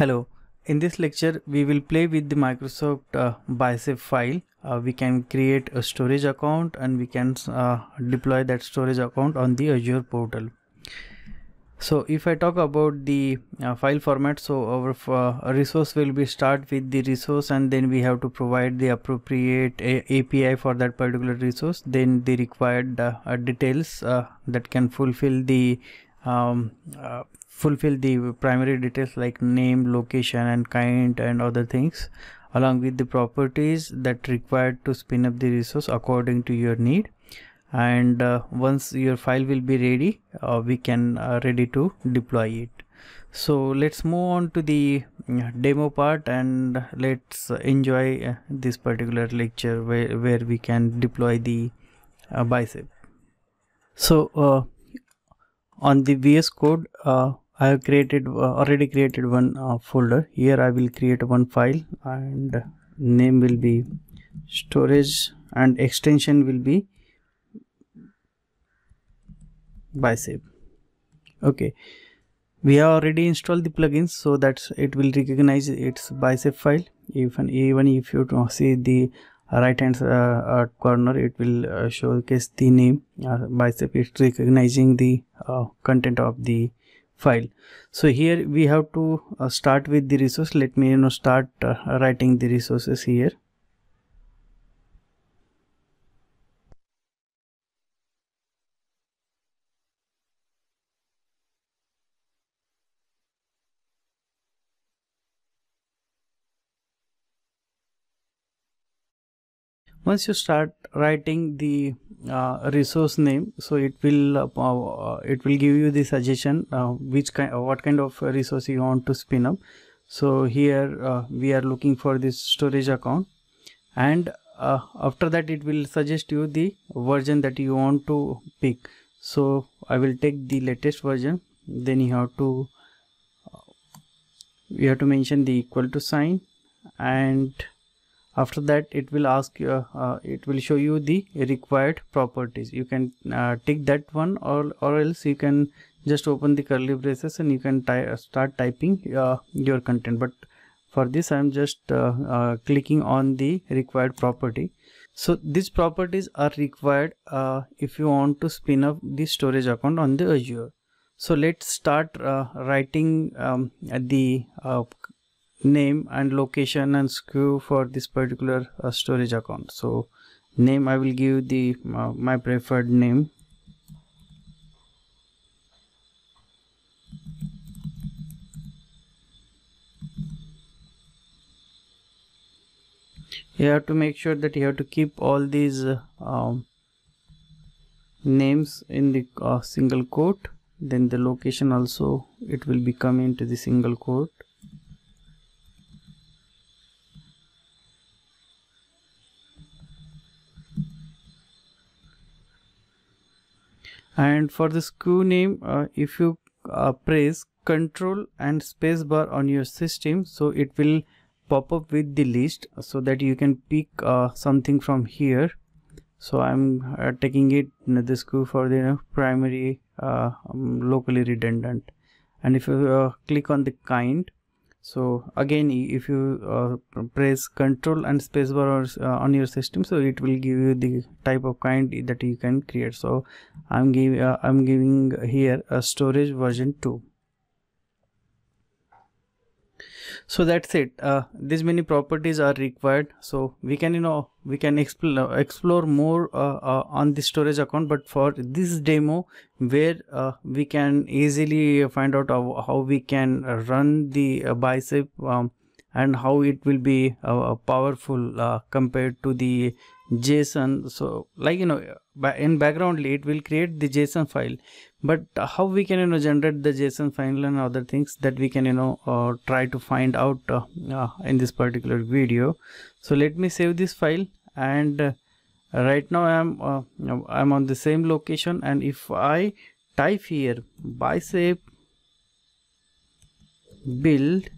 Hello, in this lecture we will play with the Microsoft Bicep file. We can create a storage account and we can deploy that storage account on the Azure portal. So if I talk about the file format, so our resource will be start with the resource, and then we have to provide the appropriate API for that particular resource, then the required details that can fulfill the primary details like name, location and kind and other things, along with the properties that required to spin up the resource according to your need. And once your file will be ready, we can ready to deploy it. So let's move on to the demo part, and let's enjoy this particular lecture where we can deploy the Bicep. So on the VS Code, I have already created one folder. Here I will create one file, and name will be storage and extension will be Bicep. Okay, we have already installed the plugins, so that it will recognize its Bicep file. Even if you see the right hand corner, it will showcase the name Bicep. It's recognizing the content of the file. So here we have to start with the resource. Let me start writing the resources here. Once you start writing the resource name, so it will give you the suggestion what kind of resource you want to spin up. So here we are looking for this storage account, and after that it will suggest you the version that you want to pick. So I will take the latest version. Then you have to mention the equal to sign, and after that it will ask you it will show you the required properties. You can tick that one, or else you can just open the curly braces and you can start typing your content. But for this I am just clicking on the required property. So these properties are required if you want to spin up the storage account on the Azure. So let's start writing the name and location and SKU for this particular storage account. So name, I will give the my preferred name. You have to make sure that you have to keep all these names in the single quote. Then the location also, it will be coming into the single quote. And for the SKU name, if you press Control and spacebar on your system, so it will pop up with the list, so that you can pick something from here. So I'm taking it the SKU for the primary locally redundant. And if you click on the kind, so again if you press Control and spacebar on your system, so it will give you the type of kind that you can create. So I'm giving here a storage version 2. So that's it. These many properties are required, so we can explore more on the storage account. But for this demo, where we can easily find out how we can run the Bicep and how it will be powerful compared to the JSON. So like in background it will create the JSON file, but how we can generate the JSON file and other things, that we can try to find out in this particular video. So let me save this file, and right now I'm on the same location, and if I type here Bicep build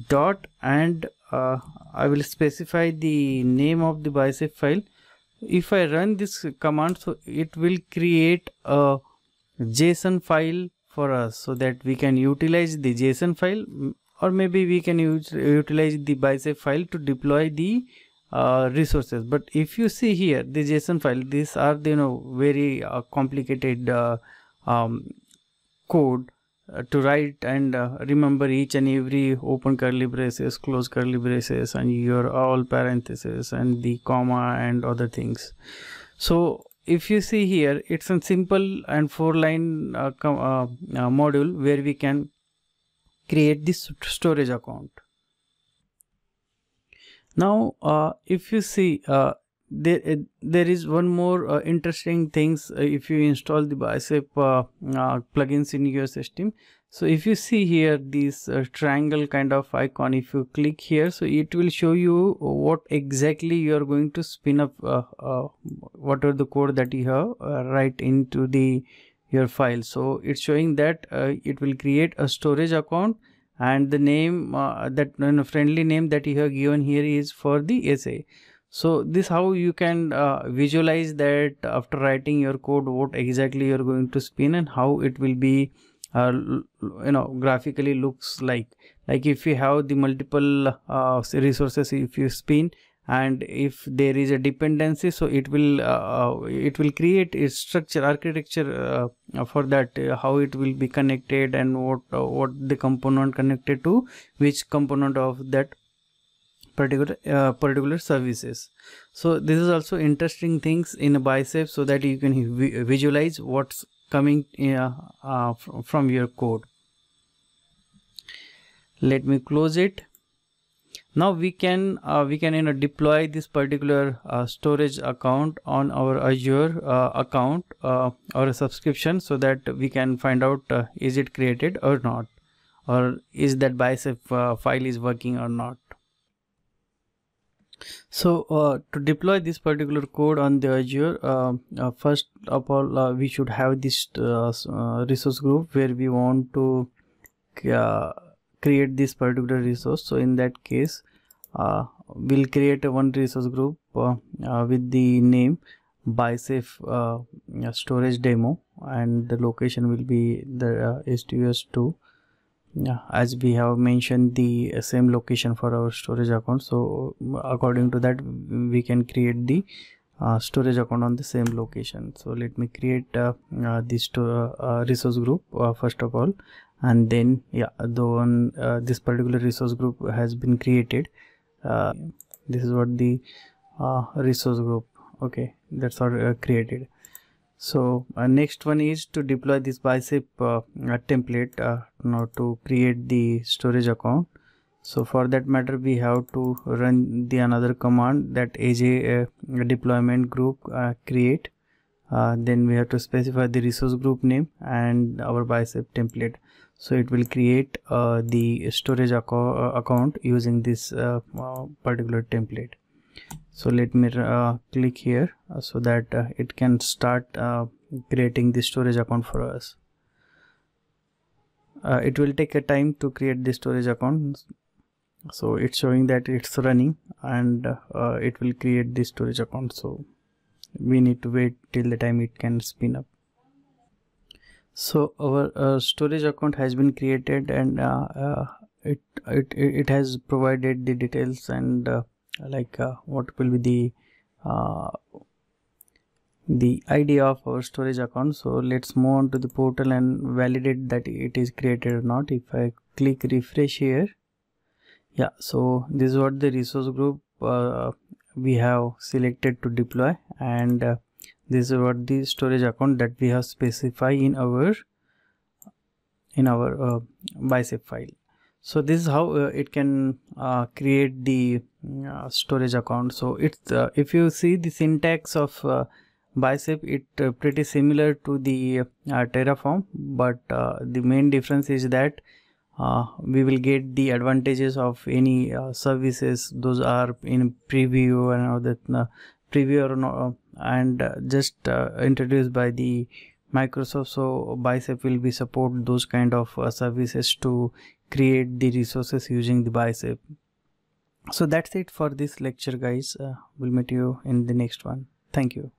dot, and I will specify the name of the Bicep file. If I run this command, so it will create a JSON file for us so that we can utilize the JSON file, or maybe we can utilize the bicep file to deploy the resources. But if you see here the JSON file, these are the very complicated code to write and remember each and every open curly braces, close curly braces, and your all parentheses and the comma and other things. So if you see here, it's a simple and 4-line module where we can create this storage account. Now if you see there is one more interesting things if you install the bicep plugins in your system. So if you see here this triangle kind of icon, if you click here, so it will show you what exactly you are going to spin up, whatever the code that you have write into your file. So it's showing that it will create a storage account, and the name that friendly name that you have given here is for the essay. So this how you can visualize that after writing your code what exactly you're going to spin and how it will be graphically looks like if you have the multiple resources, if you spin, and if there is a dependency, so it will create a structure architecture for that, how it will be connected and what the component connected to which component of that particular services. So this is also interesting things in a bicep, so that you can visualize what's coming from your code. Let me close it. Now we can deploy this particular storage account on our Azure account or a subscription, so that we can find out is it created or not, or is that bicep file is working or not. So to deploy this particular code on the Azure, first of all we should have this resource group where we want to create this particular resource. So in that case we'll create one resource group with the name bicep storage demo, and the location will be the STUS2. As we have mentioned the same location for our storage account, so according to that we can create the storage account on the same location. So let me create this resource group first of all, and then this particular resource group has been created. This is what the resource group, okay, that's all created. So next one is to deploy this bicep template now to create the storage account. So for that matter we have to run the another command, that aj deployment group create, then we have to specify the resource group name and our bicep template. So it will create the storage account using this particular template. So let me click here so that it can start creating the storage account for us. It will take a time to create the storage account, so it's showing that it's running, and it will create the storage account, so we need to wait till the time it can spin up. So our storage account has been created, and it has provided the details and what will be the ID of our storage account. So let's move on to the portal and validate that it is created or not. If I click refresh here, yeah, so this is what the resource group we have selected to deploy, and this is what the storage account that we have specified in our bicep file. So this is how it can create the storage account. So it's if you see the syntax of bicep, it pretty similar to the Terraform, but the main difference is that we will get the advantages of any services those are in preview and all that preview or no, and just introduced by the Microsoft. So bicep will be support those kind of services to create the resources using the bicep. So that's it for this lecture, guys. We'll meet you in the next one. Thank you.